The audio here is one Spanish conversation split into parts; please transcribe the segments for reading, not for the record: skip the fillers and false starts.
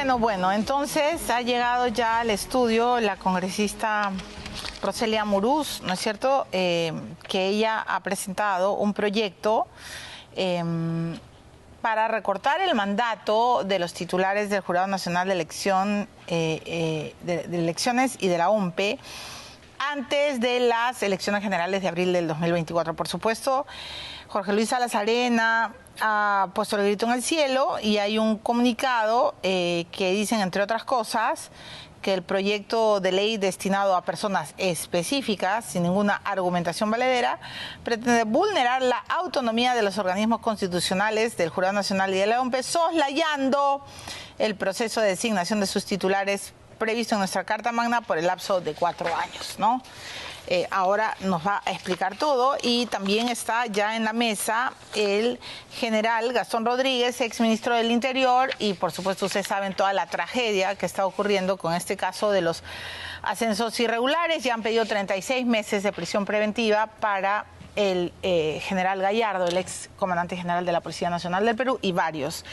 Bueno, entonces ha llegado ya al estudio la congresista Roselia Amuruz, ¿no es cierto?, que ella ha presentado un proyecto para recortar el mandato de los titulares del Jurado Nacional de Elecciones y de la OMPE antes de las elecciones generales de abril del 2024. Por supuesto, Jorge Luis Salas Arena ha puesto el grito en el cielo y hay un comunicado que dicen, entre otras cosas, que el proyecto de ley destinado a personas específicas, sin ninguna argumentación valedera, pretende vulnerar la autonomía de los organismos constitucionales del Jurado Nacional y de la OMPE, soslayando el proceso de designación de sus titulares previsto en nuestra Carta Magna por el lapso de 4 años, ¿no? Ahora nos va a explicar todo, y también está ya en la mesa el general Gastón Rodríguez, exministro del Interior, y por supuesto ustedes saben toda la tragedia que está ocurriendo con este caso de los ascensos irregulares. Ya han pedido 36 meses de prisión preventiva para el general Gallardo, el ex comandante general de la Policía Nacional del Perú, y varios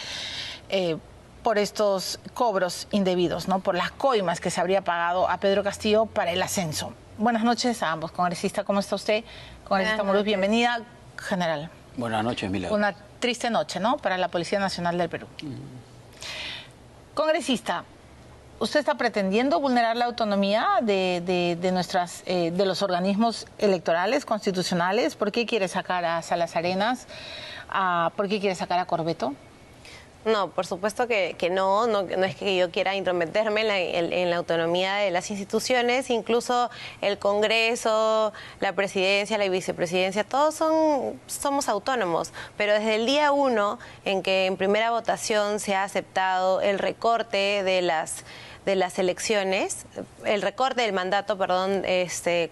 por estos cobros indebidos, ¿no?, por las coimas que se habría pagado a Pedro Castillo para el ascenso. Buenas noches a ambos. Congresista, ¿cómo está usted? Congresista Amuruz, bienvenida. General. Buenas noches, Milagro. Una triste noche, ¿no?, para la Policía Nacional del Perú. Congresista, ¿usted está pretendiendo vulnerar la autonomía de los organismos electorales, constitucionales? ¿Por qué quiere sacar a Salas Arenas? ¿Por qué quiere sacar a Corbeto? No, por supuesto que no es que yo quiera intrometerme en la autonomía de las instituciones. Incluso el Congreso, la presidencia, la vicepresidencia, todos somos autónomos, pero desde el día 1 en que en primera votación se ha aceptado el recorte de las elecciones, el recorte del mandato,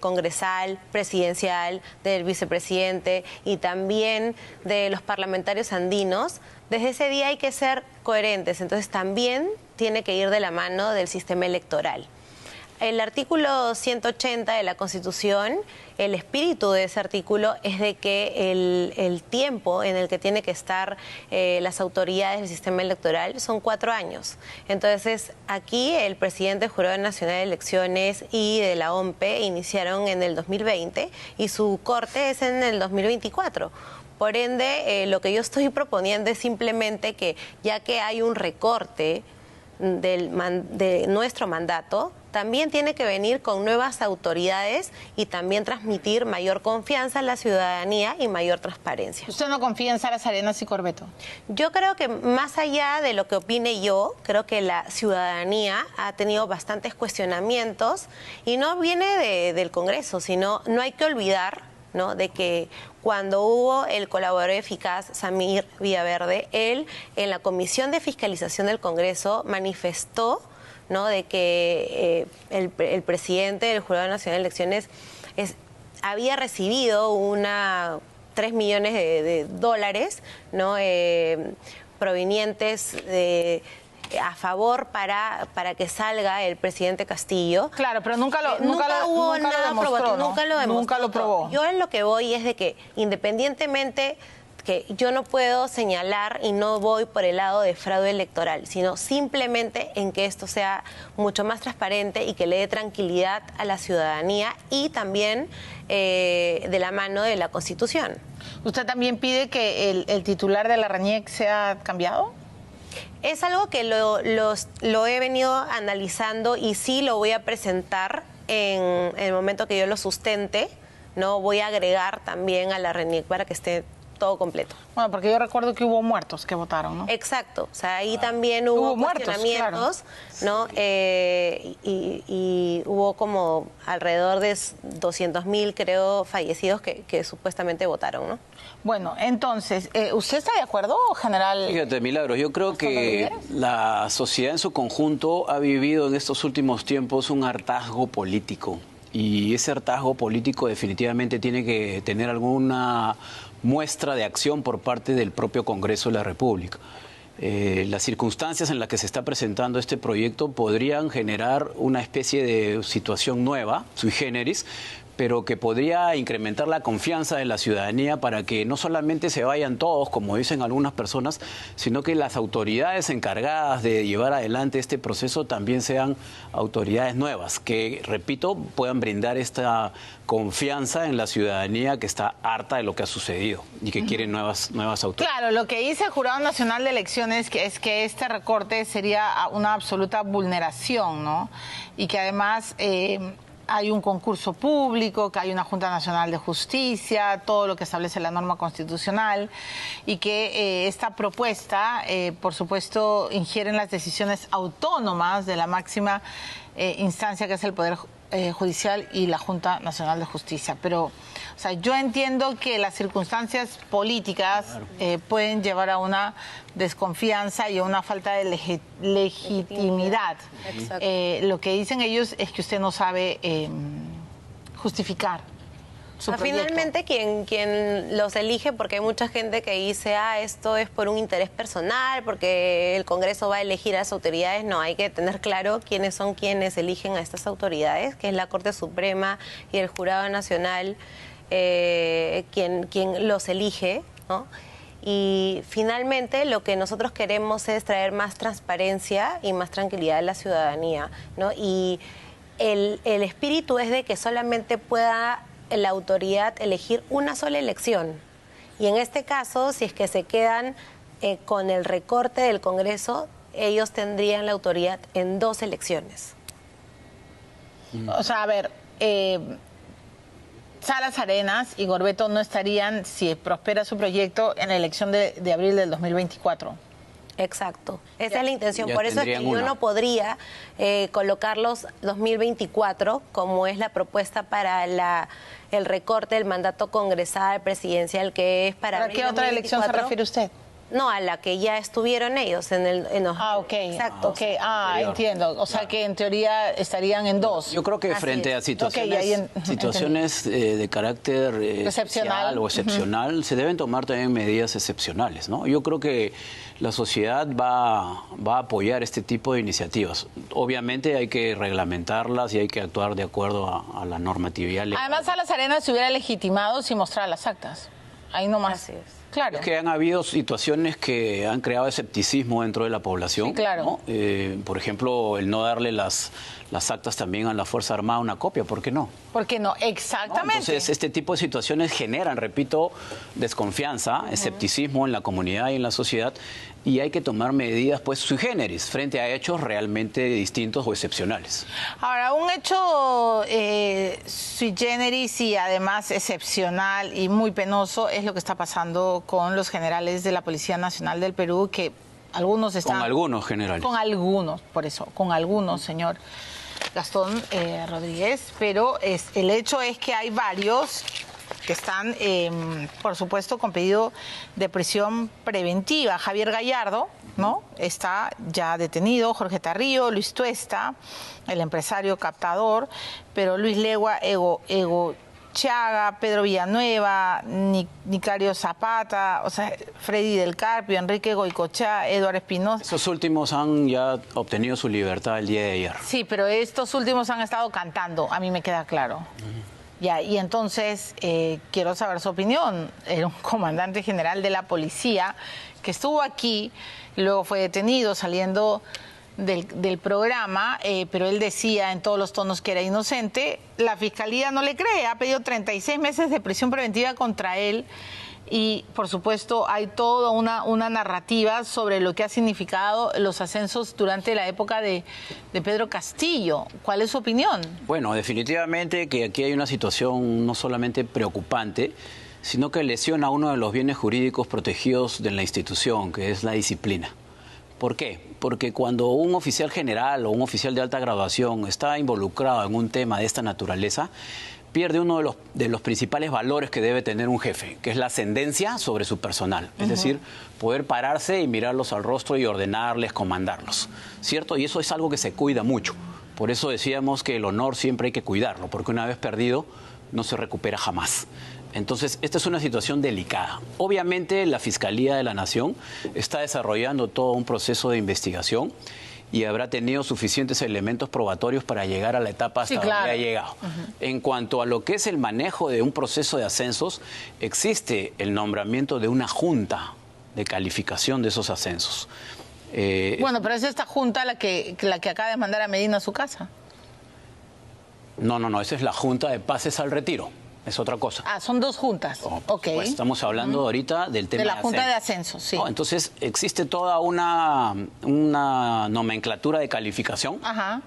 congresal, presidencial, del vicepresidente y también de los parlamentarios andinos, desde ese día hay que ser coherentes. Entonces también tiene que ir de la mano del sistema electoral. El artículo 180 de la Constitución, el espíritu de ese artículo es de que el tiempo en el que tiene que estar las autoridades del sistema electoral son 4 años. Entonces, aquí el presidente del Jurado Nacional de Elecciones y de la OMPE iniciaron en el 2020 y su corte es en el 2024. Por ende, lo que yo estoy proponiendo es simplemente que, ya que hay un recorte de nuestro mandato, también tiene que venir con nuevas autoridades y también transmitir mayor confianza a la ciudadanía y mayor transparencia. ¿Usted no confía en Salas Arenas y Corbeto? Yo creo que más allá de lo que opine yo, creo que la ciudadanía ha tenido bastantes cuestionamientos y no viene del Congreso, sino no hay que olvidar, ¿no?, de que cuando hubo el colaborador eficaz Samir Villaverde, él en la Comisión de Fiscalización del Congreso manifestó, ¿no?, de que el presidente del Jurado Nacional de Elecciones había recibido 3 millones de dólares, ¿no?, provenientes a favor para que salga el presidente Castillo. Claro, pero nunca lo probó. Yo en lo que voy es de que, independientemente, que yo no puedo señalar y no voy por el lado de fraude electoral, sino simplemente en que esto sea mucho más transparente y que le dé tranquilidad a la ciudadanía y también de la mano de la Constitución. ¿Usted también pide que el titular de la RANIEC sea cambiado? Es algo que lo he venido analizando y sí lo voy a presentar en el momento que yo lo sustente, ¿no? Voy a agregar también a la RANIEC para que esté todo completo. Bueno, porque yo recuerdo que hubo muertos que votaron, ¿no? Exacto, o sea, ahí también hubo cuestionamientos, claro, ¿no? Y hubo como alrededor de 200.000, creo, fallecidos que supuestamente votaron, ¿no? Bueno, entonces, ¿usted está de acuerdo, general? Fíjate, Milagros, yo creo que la sociedad en su conjunto ha vivido en estos últimos tiempos un hartazgo político. Y ese hartazgo político definitivamente tiene que tener alguna muestra de acción por parte del propio Congreso de la República. Las circunstancias en las que se está presentando este proyecto podrían generar una especie de situación nueva, sui generis, pero que podría incrementar la confianza de la ciudadanía para que no solamente se vayan todos, como dicen algunas personas, sino que las autoridades encargadas de llevar adelante este proceso también sean autoridades nuevas, que, repito, puedan brindar esta confianza en la ciudadanía que está harta de lo que ha sucedido y que quiere nuevas autoridades. Claro, lo que dice el Jurado Nacional de Elecciones es que este recorte sería una absoluta vulneración, ¿no? Y que además hay un concurso público, que hay una Junta Nacional de Justicia, todo lo que establece la norma constitucional, y que esta propuesta, por supuesto, ingiere en las decisiones autónomas de la máxima instancia, que es el Poder Judicial y la Junta Nacional de Justicia. Pero, o sea, yo entiendo que las circunstancias políticas pueden llevar a una desconfianza y a una falta de legitimidad. Lo que dicen ellos es que usted no sabe justificar su proyecto. Finalmente quien los elige, porque hay mucha gente que dice, esto es por un interés personal, porque el Congreso va a elegir a las autoridades. No, hay que tener claro quiénes son quienes eligen a estas autoridades, que es la Corte Suprema y el Jurado Nacional, quien los elige, ¿no? Y finalmente lo que nosotros queremos es traer más transparencia y más tranquilidad a la ciudadanía, ¿no? Y el espíritu es de que solamente pueda la autoridad elegir una sola elección. Y en este caso, si es que se quedan con el recorte del Congreso, ellos tendrían la autoridad en 2 elecciones. O sea, a ver, Salas Arenas y Gorbetto no estarían, si prospera su proyecto, en la elección de abril del 2024. Exacto, esa es la intención. Ya Por eso es que yo no podría colocarlos 2024, como es la propuesta para el recorte del mandato congresal presidencial, que es para abril qué otra 2024. elección se refiere usted? No, a la que ya estuvieron ellos en los... Ok. Exacto. Okay. Entiendo. O sea que en teoría estarían en 2. Yo creo que Así frente es. a situaciones de carácter especial o excepcional, se deben tomar también medidas excepcionales, ¿no? Yo creo que la sociedad va a apoyar este tipo de iniciativas. Obviamente hay que reglamentarlas y hay que actuar de acuerdo a la normatividad legal. Además, Salas Arenas se hubiera legitimado si mostrara las actas. Ahí nomás. Así es. Claro. Es que han habido situaciones que han creado escepticismo dentro de la población. Sí, claro. ¿No? Por ejemplo, el no darle las actas también a la Fuerza Armada una copia, ¿por qué no? ¿Por qué no? Exactamente. ¿No? Entonces, este tipo de situaciones generan, repito, desconfianza, escepticismo en la comunidad y en la sociedad, y hay que tomar medidas, pues, sui generis, frente a hechos realmente distintos o excepcionales. Ahora, un hecho sui generis y además excepcional y muy penoso es lo que está pasando con los generales de la Policía Nacional del Perú, que algunos están... Con algunos generales. Con algunos, por eso, con algunos, señor Gastón Rodríguez, pero el hecho es que hay varios que están, por supuesto, con pedido de prisión preventiva. Javier Gallardo, ¿no?, está ya detenido, Jorge Tarrillo, Luis Tuesta, el empresario captador, pero Luis Legua, Ego Chaga, Pedro Villanueva, Nicario Zapata, o sea, Freddy del Carpio, Enrique Goicochea, Eduardo Espinosa. Esos últimos han ya obtenido su libertad el día de ayer. Sí, pero estos últimos han estado cantando, a mí me queda claro. Ya, y entonces quiero saber su opinión. Era un comandante general de la policía que estuvo aquí, luego fue detenido saliendo del programa, pero él decía en todos los tonos que era inocente. La fiscalía no le cree, ha pedido 36 meses de prisión preventiva contra él. Y, por supuesto, hay toda una narrativa sobre lo que ha significado los ascensos durante la época de Pedro Castillo. ¿Cuál es su opinión? Bueno, definitivamente que aquí hay una situación no solamente preocupante, sino que lesiona uno de los bienes jurídicos protegidos de la institución, que es la disciplina. ¿Por qué? Porque cuando un oficial general o un oficial de alta graduación está involucrado en un tema de esta naturaleza, pierde uno de los principales valores que debe tener un jefe, que es la ascendencia sobre su personal. Es decir, poder pararse y mirarlos al rostro y ordenarles, comandarlos, ¿cierto? Y eso es algo que se cuida mucho. Por eso decíamos que el honor siempre hay que cuidarlo, porque una vez perdido no se recupera jamás. Entonces, esta es una situación delicada. Obviamente, la Fiscalía de la Nación está desarrollando todo un proceso de investigación y habrá tenido suficientes elementos probatorios para llegar a la etapa hasta donde ha llegado. En cuanto a lo que es el manejo de un proceso de ascensos, existe el nombramiento de una junta de calificación de esos ascensos. Bueno, pero es esta junta la que acaba de mandar a Medina a su casa. No, esa es la Junta de Pases al Retiro. Es otra cosa. Ah, son dos juntas. Ok. Pues estamos hablando ahorita del tema de la Junta de Ascensos, sí. Entonces, existe toda una nomenclatura de calificación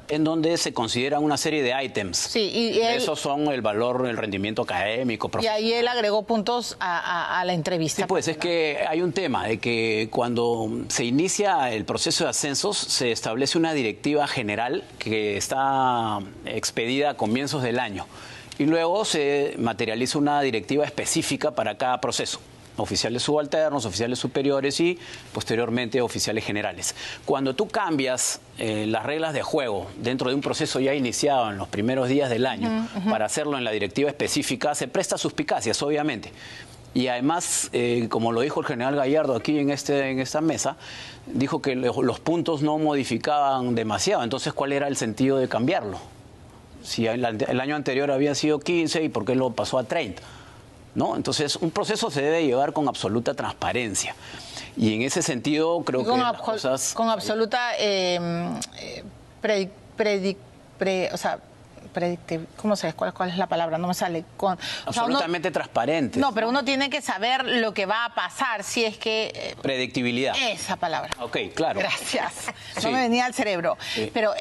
en donde se consideran una serie de ítems. Sí, y esos son el valor, el rendimiento académico, profesional. Y ahí él agregó puntos a la entrevista. Sí, pues es que hay un tema de que cuando se inicia el proceso de ascensos se establece una directiva general que está expedida a comienzos del año. Y luego se materializa una directiva específica para cada proceso. Oficiales subalternos, oficiales superiores y posteriormente oficiales generales. Cuando tú cambias las reglas de juego dentro de un proceso ya iniciado en los primeros días del año para hacerlo en la directiva específica, se presta suspicacias, obviamente. Y además, como lo dijo el general Gallardo aquí en esta mesa, dijo que los puntos no modificaban demasiado. Entonces, ¿cuál era el sentido de cambiarlo? Si el año anterior había sido 15, ¿y por qué lo pasó a 30? ¿No? Entonces, un proceso se debe llevar con absoluta transparencia. Y en ese sentido, creo que las cosas... Con absoluta... ¿cómo se cuál es la palabra? No me sale. Absolutamente transparente. No, pero uno tiene que saber lo que va a pasar si es que... predictibilidad. Esa palabra. Ok, claro. Gracias. No me venía al cerebro. Sí. Pero,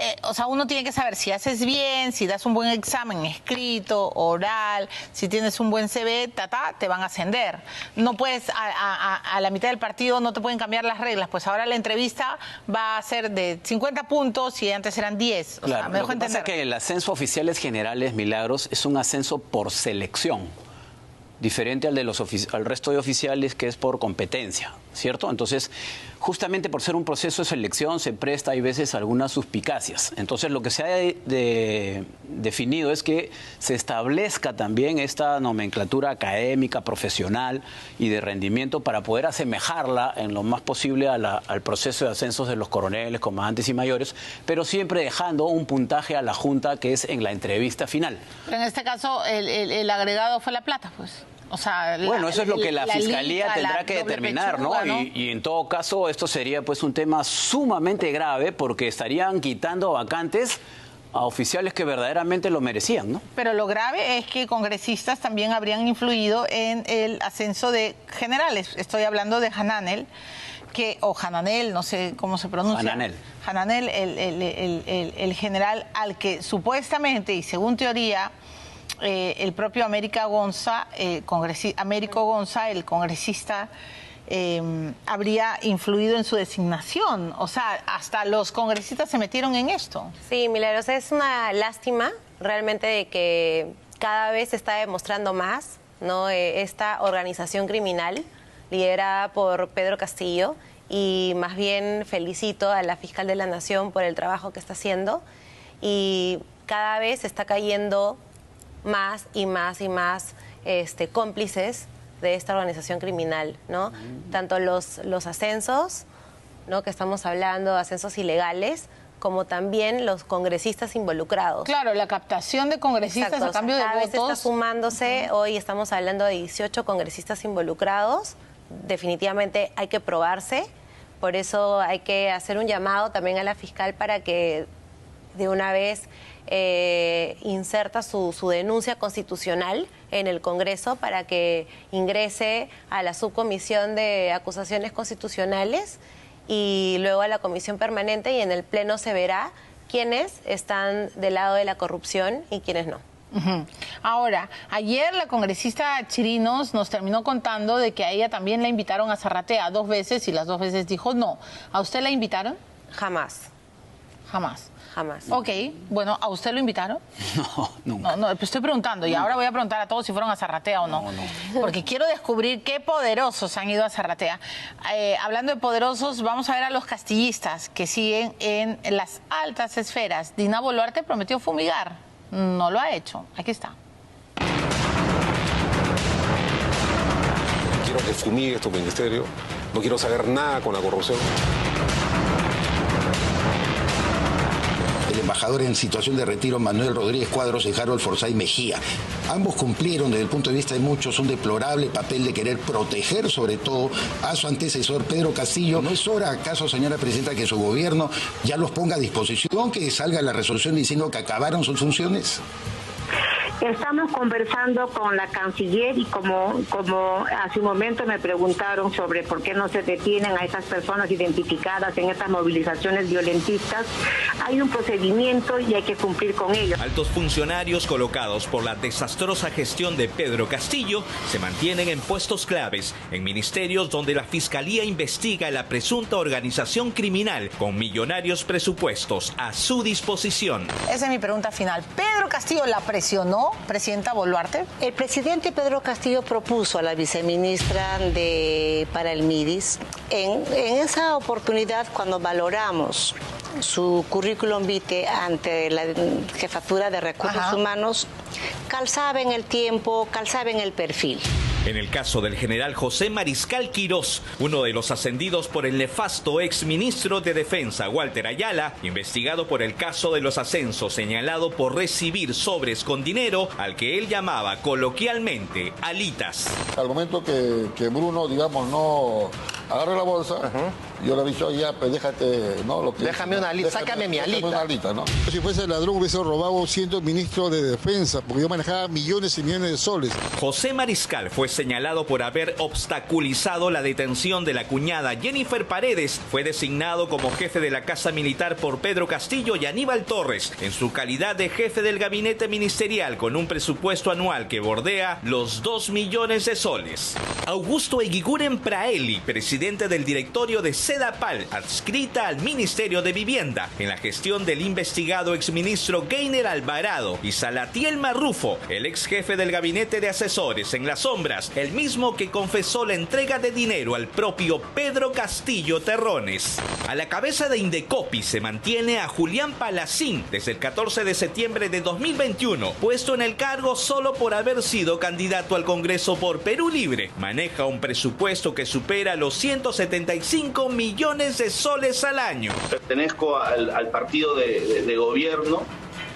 uno tiene que saber si haces bien, si das un buen examen escrito, oral, si tienes un buen CV, te van a ascender. No puedes, a la mitad del partido no te pueden cambiar las reglas. Pues ahora la entrevista va a ser de 50 puntos y antes eran 10. Claro, lo que pasa es que el ascenso oficial generales, Milagros, es un ascenso por selección, diferente al de al resto de oficiales, que es por competencia, ¿cierto? Entonces, justamente por ser un proceso de selección se presta, hay veces, algunas suspicacias. Entonces, lo que se ha definido es que se establezca también esta nomenclatura académica, profesional y de rendimiento para poder asemejarla en lo más posible al proceso de ascensos de los coroneles, comandantes y mayores, pero siempre dejando un puntaje a la Junta que es en la entrevista final. Pero en este caso, el agregado fue la plata, pues. Bueno, eso es lo que la Fiscalía tendrá que determinar, ¿no? Y en todo caso, esto sería pues un tema sumamente grave porque estarían quitando vacantes a oficiales que verdaderamente lo merecían, ¿no? Pero lo grave es que congresistas también habrían influido en el ascenso de generales. Estoy hablando de Hananel, o Hananel, no sé cómo se pronuncia. Hananel, el general al que supuestamente y según teoría... el propio Américo Gonza, el congresista, habría influido en su designación. O sea, hasta los congresistas se metieron en esto. Sí, Milagros, es una lástima realmente de que cada vez se está demostrando más, ¿no? Esta organización criminal liderada por Pedro Castillo, y más bien felicito a la fiscal de la Nación por el trabajo que está haciendo, y cada vez está cayendo más y más y más cómplices de esta organización criminal, ¿no? Tanto los ascensos, ¿no?, que estamos hablando, ascensos ilegales, como también los congresistas involucrados. Claro, la captación de congresistas. Exacto, a cambio de votos. Cada vez está sumándose. Hoy estamos hablando de 18 congresistas involucrados. Definitivamente hay que probarse. Por eso hay que hacer un llamado también a la fiscal para que de una vez inserta su denuncia constitucional en el Congreso para que ingrese a la subcomisión de acusaciones constitucionales y luego a la comisión permanente, y en el Pleno se verá quiénes están del lado de la corrupción y quiénes no. Ahora, ayer la congresista Chirinos nos terminó contando de que a ella también la invitaron a Zarratea 2 veces y las 2 veces dijo no. ¿A usted la invitaron? Jamás. Jamás. Jamás. Ok, bueno, ¿a usted lo invitaron? No, nunca. No, pues estoy preguntando y ahora voy a preguntar a todos si fueron a Zarratea o no. Porque quiero descubrir qué poderosos han ido a Zarratea. Hablando de poderosos, vamos a ver a los castillistas que siguen en las altas esferas. Dina Boluarte prometió fumigar. No lo ha hecho. Aquí está. Quiero que fumigue tu ministerio. No quiero saber nada con la corrupción. embajador en situación de retiro Manuel Rodríguez Cuadros y Harold Forsyth Mejía. Ambos cumplieron desde el punto de vista de muchos un deplorable papel de querer proteger sobre todo a su antecesor Pedro Castillo. ¿No es hora acaso, señora presidenta, que su gobierno ya los ponga a disposición, que salga la resolución diciendo que acabaron sus funciones? Estamos conversando con la canciller y como hace un momento me preguntaron sobre por qué no se detienen a esas personas identificadas en estas movilizaciones violentistas, hay un procedimiento y hay que cumplir con ello. Altos funcionarios colocados por la desastrosa gestión de Pedro Castillo se mantienen en puestos claves en ministerios donde la Fiscalía investiga la presunta organización criminal con millonarios presupuestos a su disposición. Esa es mi pregunta final. ¿Pedro Castillo la presionó, presidenta Boluarte? El presidente Pedro Castillo propuso a la viceministra para el MIDIS. En esa oportunidad, cuando valoramos su currículum vitae ante la Jefatura de Recursos Humanos, calzaba en el tiempo, calzaba en el perfil. En el caso del general José Mariscal Quirós, uno de los ascendidos por el nefasto exministro de Defensa Walter Ayala, investigado por el caso de los ascensos, señalado por recibir sobres con dinero al que él llamaba coloquialmente alitas. Al momento que Bruno, digamos, no agarre la bolsa, yo le he dicho, ya, pues déjate, ¿no? Déjame una alita, sácame mi alita. Una alita, ¿no? Si fuese ladrón hubiese robado siendo ministro de Defensa, porque yo manejaba millones y millones de soles. José Mariscal fue señalado por haber obstaculizado la detención de la cuñada Jennifer Paredes. Fue designado como jefe de la Casa Militar por Pedro Castillo y Aníbal Torres, en su calidad de jefe del gabinete ministerial, con un presupuesto anual que bordea los 2 millones de soles. Augusto Eguiguren Praeli, presidente del directorio de Sedapal, adscrita al Ministerio de Vivienda, en la gestión del investigado exministro Gainer Alvarado, y Salatiel Marrufo, el ex jefe del gabinete de asesores en las sombras, el mismo que confesó la entrega de dinero al propio Pedro Castillo Terrones. A la cabeza de Indecopi se mantiene a Julián Palacín desde el 14 de septiembre de 2021, puesto en el cargo solo por haber sido candidato al Congreso por Perú Libre. Maneja un presupuesto que supera los 175 millones de soles al año. Pertenezco al partido de gobierno,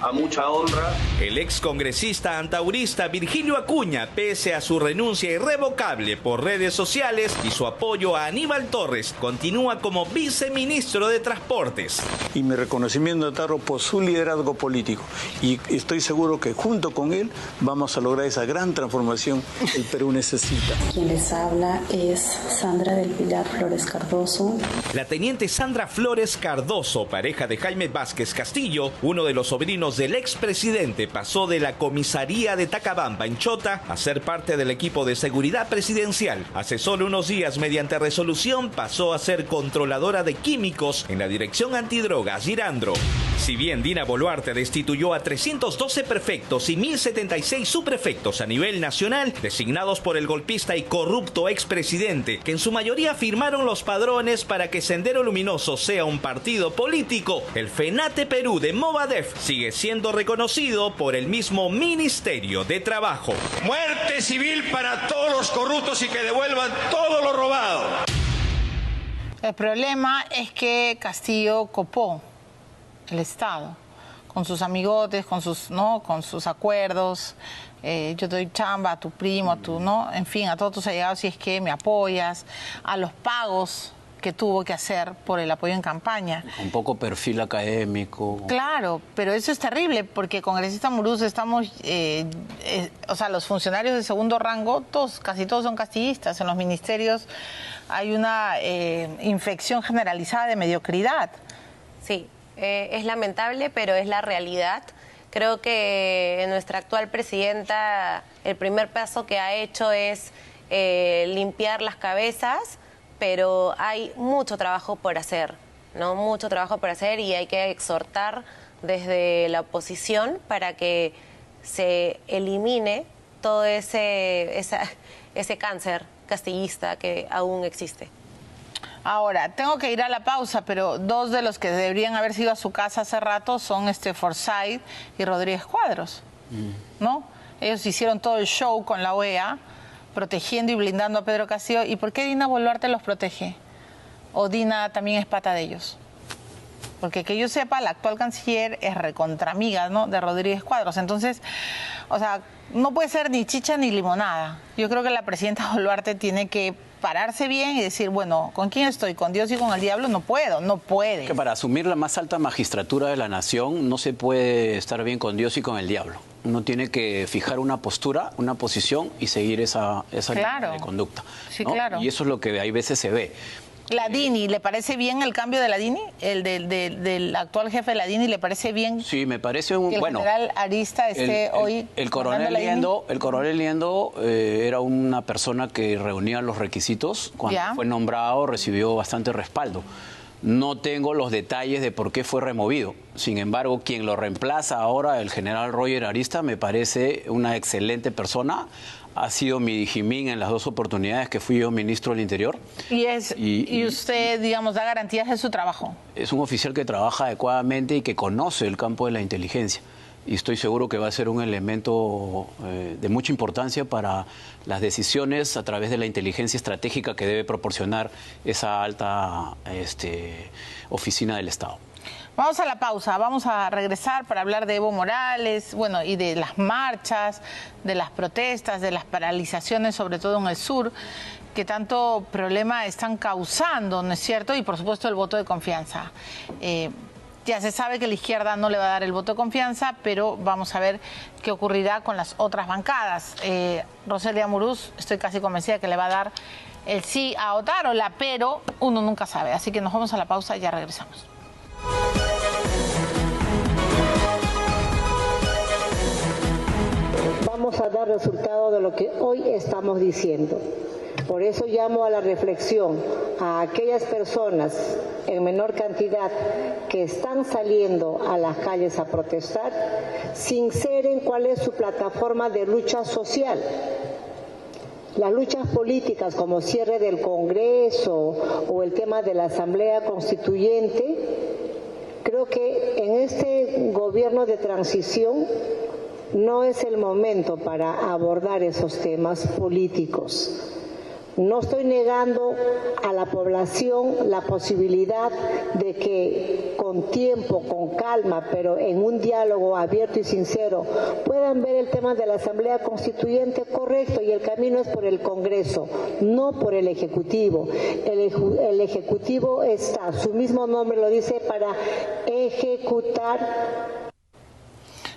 a mucha honra. El excongresista antaurista Virgilio Acuña, pese a su renuncia irrevocable por redes sociales y su apoyo a Aníbal Torres, continúa como viceministro de Transportes. Y mi reconocimiento a Tarro por su liderazgo político. Y estoy seguro que junto con él vamos a lograr esa gran transformación que el Perú necesita. Quien les habla es Sandra del Pilar Flores Cardoso. La teniente Sandra Flores Cardoso, pareja de Jaime Vázquez Castillo, uno de los sobrinos del expresidente, pasó de la comisaría de Tacabamba en Chota a ser parte del equipo de seguridad presidencial. Hace solo unos días, mediante resolución, pasó a ser controladora de químicos en la Dirección Antidrogas Girandro. Si bien Dina Boluarte destituyó a 312 prefectos y 1076 subprefectos a nivel nacional, designados por el golpista y corrupto expresidente, que en su mayoría firmaron los padrones para que Sendero Luminoso sea un partido político, el FENATE Perú de Movadef sigue siendo reconocido por el mismo Ministerio de Trabajo. Muerte civil para todos los corruptos y que devuelvan todo lo robado. El problema es que Castillo copó el Estado con sus amigotes, con sus acuerdos. Yo doy chamba a tu primo, a tu, en fin, a todos tus allegados si es que me apoyas, a los pagos que tuvo que hacer por el apoyo en campaña. Un poco perfil académico. Claro, pero eso es terrible porque congresista Muruza estamos, o sea, los funcionarios de segundo rango, casi todos son castillistas. En los ministerios hay una infección generalizada de mediocridad. Sí, es lamentable, pero es la realidad. Creo que nuestra actual presidenta, el primer paso que ha hecho es limpiar las cabezas, pero hay mucho trabajo por hacer, ¿no? Mucho trabajo por hacer y hay que exhortar desde la oposición para que se elimine todo ese cáncer castillista que aún existe. Ahora, tengo que ir a la pausa, pero dos de los que deberían haber sido a su casa hace rato son Forsyth y Rodríguez Cuadros, ¿no? Ellos hicieron todo el show con la OEA, protegiendo y blindando a Pedro Castillo. ¿Y por qué Dina Boluarte los protege? ¿O Dina también es pata de ellos? Porque que yo sepa, la actual canciller es recontramiga, ¿no?, de Rodríguez Cuadros. Entonces, o sea, no puede ser ni chicha ni limonada. Yo creo que la presidenta Boluarte tiene que pararse bien y decir, bueno, ¿con quién estoy? ¿Con Dios y con el diablo? No puedo, no puede. Que para asumir la más alta magistratura de la nación no se puede estar bien con Dios y con el diablo. Uno tiene que fijar una postura, una posición y seguir esa línea de conducta, Sí, ¿no? claro. Y eso es lo que hay veces se ve. La DINI, ¿le parece bien el cambio de la DINI? ¿El del actual jefe de la DINI le parece bien? Sí, me parece que el general Arista esté hoy el coronel Liendo era una persona que reunía los requisitos. Cuando fue nombrado recibió bastante respaldo. No tengo los detalles de por qué fue removido. Sin embargo, quien lo reemplaza ahora, el general Roger Arista, me parece una excelente persona. Ha sido mi dijimín en las dos oportunidades que fui yo ministro del Interior. Y usted, digamos, da garantías de su trabajo. Es un oficial que trabaja adecuadamente y que conoce el campo de la inteligencia. Y estoy seguro que va a ser un elemento de mucha importancia para las decisiones a través de la inteligencia estratégica que debe proporcionar esa alta oficina del Estado. Vamos a la pausa, vamos a regresar para hablar de Evo Morales, bueno, y de las marchas, de las protestas, de las paralizaciones, sobre todo en el sur, que tanto problema están causando, ¿no es cierto? Y por supuesto el voto de confianza. Ya se sabe que la izquierda no le va a dar el voto de confianza, pero vamos a ver qué ocurrirá con las otras bancadas. Roselia Amuruz, estoy casi convencida que le va a dar el sí a Otárola, pero uno nunca sabe. Así que nos vamos a la pausa y ya regresamos. Vamos a dar resultado de lo que hoy estamos diciendo. Por eso llamo a la reflexión a aquellas personas en menor cantidad que están saliendo a las calles a protestar, sinceren cuál es su plataforma de lucha social. Las luchas políticas como cierre del Congreso o el tema de la Asamblea Constituyente, creo que en este gobierno de transición no es el momento para abordar esos temas políticos. No estoy negando a la población la posibilidad de que con tiempo, con calma, pero en un diálogo abierto y sincero, puedan ver el tema de la Asamblea Constituyente correcto, y el camino es por el Congreso, no por el Ejecutivo. El Ejecutivo está, su mismo nombre lo dice, para ejecutar.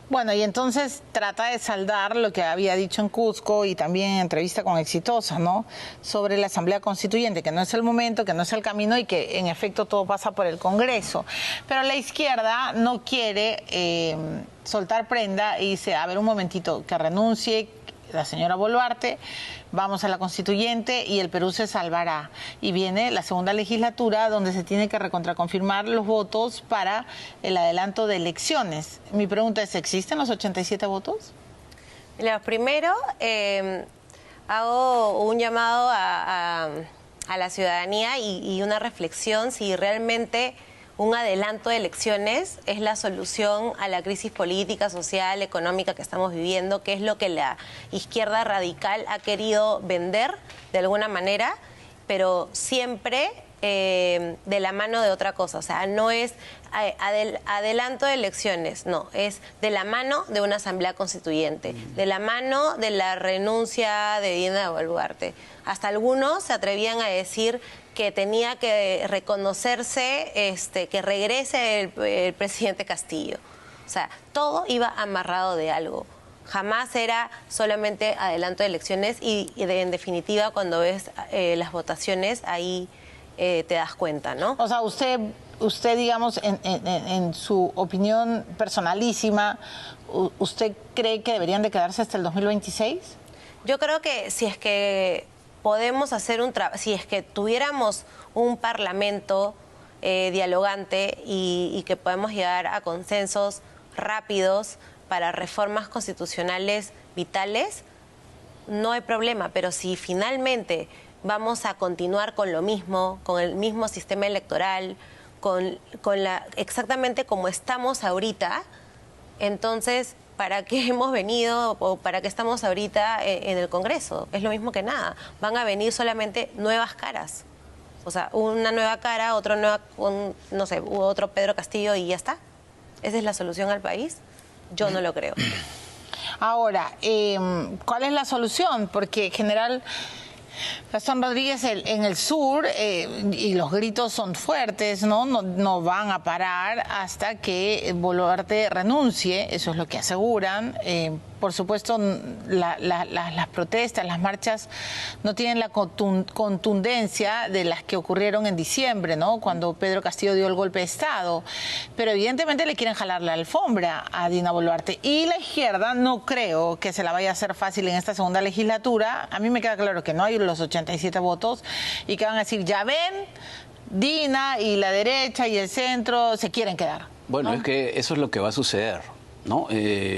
Bueno, y entonces trata de saldar lo que había dicho en Cusco y también en entrevista con Exitosa, ¿no?, sobre la Asamblea Constituyente, que no es el momento, que no es el camino y que en efecto todo pasa por el Congreso. Pero la izquierda no quiere soltar prenda y dice, a ver, un momentito, que renuncie la señora Boluarte, vamos a la Constituyente y el Perú se salvará. Y viene la segunda legislatura donde se tiene que recontraconfirmar los votos para el adelanto de elecciones. Mi pregunta es, ¿existen los 87 votos? Primero, hago un llamado a la ciudadanía y una reflexión si realmente un adelanto de elecciones es la solución a la crisis política, social, económica que estamos viviendo, que es lo que la izquierda radical ha querido vender de alguna manera, pero siempre de la mano de otra cosa. O sea, no es adelanto de elecciones, no, es de la mano de una asamblea constituyente, de la mano de la renuncia de Dina Boluarte. Hasta algunos se atrevían a decir que tenía que reconocerse, que regrese el presidente Castillo. O sea, todo iba amarrado de algo. Jamás era solamente adelanto de elecciones y en definitiva, cuando ves las votaciones, ahí te das cuenta, ¿no? O sea, usted digamos, en su opinión personalísima, ¿usted cree que deberían de quedarse hasta el 2026? Yo creo que si es que podemos hacer si es que tuviéramos un parlamento dialogante y que podemos llegar a consensos rápidos para reformas constitucionales vitales, no hay problema. Pero si finalmente vamos a continuar con lo mismo, con el mismo sistema electoral, exactamente como estamos ahorita, entonces, ¿para qué hemos venido o para qué estamos ahorita en el Congreso? Es lo mismo que nada. Van a venir solamente nuevas caras. O sea, una nueva cara, no sé, otro Pedro Castillo y ya está. ¿Esa es la solución al país? Yo no lo creo. Ahora, ¿cuál es la solución? Porque general Gastón Rodríguez en el sur, y los gritos son fuertes, no van a parar hasta que Boluarte renuncie, eso es lo que aseguran. Por supuesto, las protestas, las marchas no tienen la contundencia de las que ocurrieron en diciembre, ¿no? Cuando Pedro Castillo dio el golpe de Estado. Pero evidentemente le quieren jalar la alfombra a Dina Boluarte. Y la izquierda no creo que se la vaya a hacer fácil en esta segunda legislatura. A mí me queda claro que no hay los 87 votos y que van a decir, ya ven, Dina y la derecha y el centro se quieren quedar. Bueno, ¿no? Es que eso es lo que va a suceder, ¿no?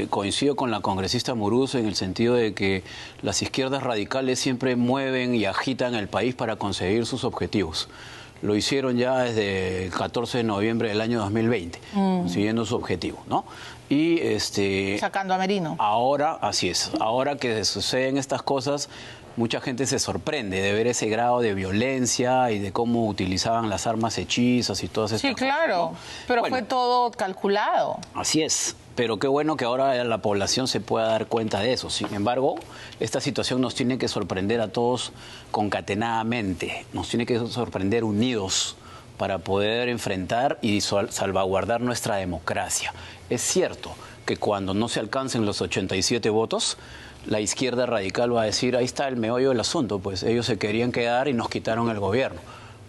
Coincido con la congresista Muruzo en el sentido de que las izquierdas radicales siempre mueven y agitan el país para conseguir sus objetivos. Lo hicieron ya desde el 14 de noviembre del año 2020, consiguiendo su objetivo, ¿no? Y sacando a Merino. Ahora, así es, ahora que suceden estas cosas, mucha gente se sorprende de ver ese grado de violencia y de cómo utilizaban las armas hechizas y todas estas cosas. Sí, claro, ¿no? pero bueno, fue todo calculado. Así es, pero qué bueno que ahora la población se pueda dar cuenta de eso. Sin embargo, esta situación nos tiene que sorprender a todos concatenadamente, nos tiene que sorprender unidos para poder enfrentar y salvaguardar nuestra democracia. Es cierto que cuando no se alcancen los 87 votos, la izquierda radical va a decir, ahí está el meollo del asunto, pues ellos se querían quedar y nos quitaron el gobierno.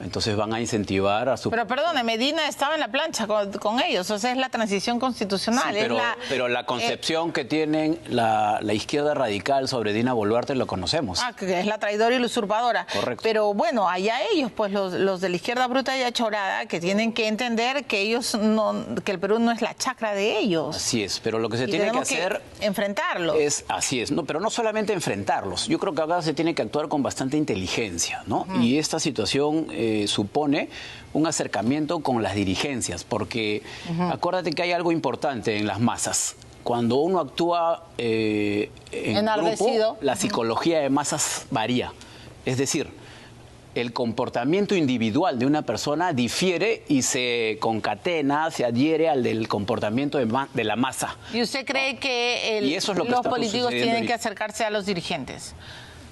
Entonces van a incentivar a su... Pero perdone, Medina estaba en la plancha con ellos, o sea, es la transición constitucional. Sí, pero la concepción que tienen la izquierda radical sobre Dina Boluarte lo conocemos. Que es la traidora y la usurpadora. Correcto. Pero bueno, allá ellos, pues los de la izquierda bruta y achorada, que tienen que entender que ellos que el Perú no es la chacra de ellos. Así es, pero lo que se tiene que hacer... enfrentarlos. Así es, pero no solamente enfrentarlos. Yo creo que acá se tiene que actuar con bastante inteligencia, ¿no? Y esta situación... supone un acercamiento con las dirigencias, porque acuérdate que hay algo importante en las masas. Cuando uno actúa en grupo, la psicología de masas varía. Es decir, el comportamiento individual de una persona difiere y se concatena, se adhiere al del comportamiento de la masa. ¿Y usted cree que los políticos tienen que acercarse a los dirigentes?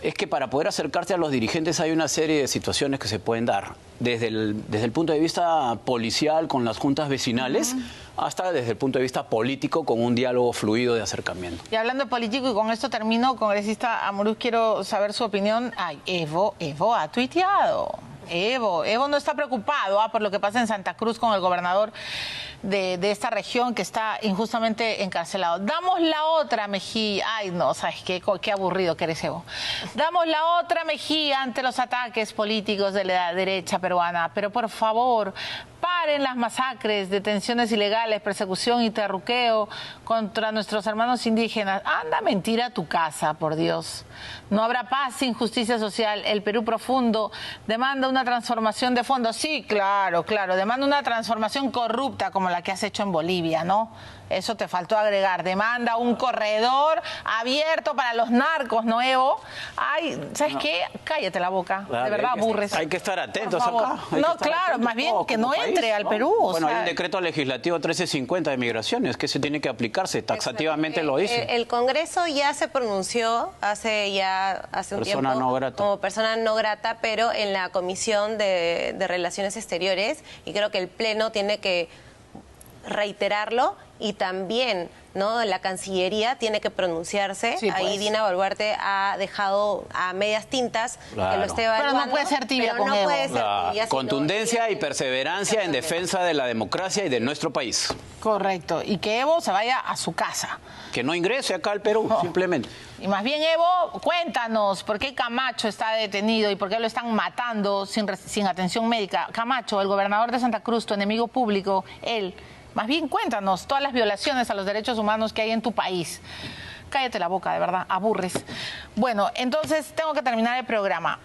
Es que para poder acercarse a los dirigentes hay una serie de situaciones que se pueden dar, desde el punto de vista policial con las juntas vecinales, hasta desde el punto de vista político con un diálogo fluido de acercamiento. Y hablando de político, y con esto termino, congresista Amorús, quiero saber su opinión. Evo ha tuiteado. Evo no está preocupado por lo que pasa en Santa Cruz con el gobernador de esta región que está injustamente encarcelado. Damos la otra mejilla. Ay, no, ¿sabes qué? Qué aburrido que eres, Evo. Damos la otra mejilla ante los ataques políticos de la derecha peruana. Pero por favor, paren las masacres, detenciones ilegales, persecución y terruqueo contra nuestros hermanos indígenas. Anda, mentira a tu casa, por Dios. No habrá paz sin justicia social. El Perú profundo demanda una transformación de fondo. Sí, claro, demanda una transformación corrupta como la que has hecho en Bolivia, ¿no? Eso te faltó agregar. Demanda un corredor abierto para los narcos, ¿no, Evo? Ay, ¿sabes qué? Cállate la boca. Claro, de verdad, aburres. Hay que estar atentos acá. No, claro, más bien que no entre al Perú. Bueno, hay un decreto legislativo 1350 de migraciones que se tiene que aplicarse. Taxativamente lo dice. El Congreso ya se pronunció hace un tiempo no grata. como persona no grata, pero en la Comisión de Relaciones Exteriores, y creo que el Pleno tiene que reiterarlo, y también, ¿no?, la Cancillería tiene que pronunciarse. Sí, ahí pues. Dina Boluarte ha dejado a medias tintas que lo esté evaluando. Pero no puede ser tibia con Evo. Contundencia y perseverancia en defensa de la democracia y de nuestro país. Correcto. Y que Evo se vaya a su casa. Que no ingrese acá al Perú, simplemente. Y más bien, Evo, cuéntanos, ¿por qué Camacho está detenido y por qué lo están matando sin atención médica? Camacho, el gobernador de Santa Cruz, tu enemigo público, él. Más bien, cuéntanos todas las violaciones a los derechos humanos que hay en tu país. Cállate la boca, de verdad, aburres. Bueno, entonces tengo que terminar el programa.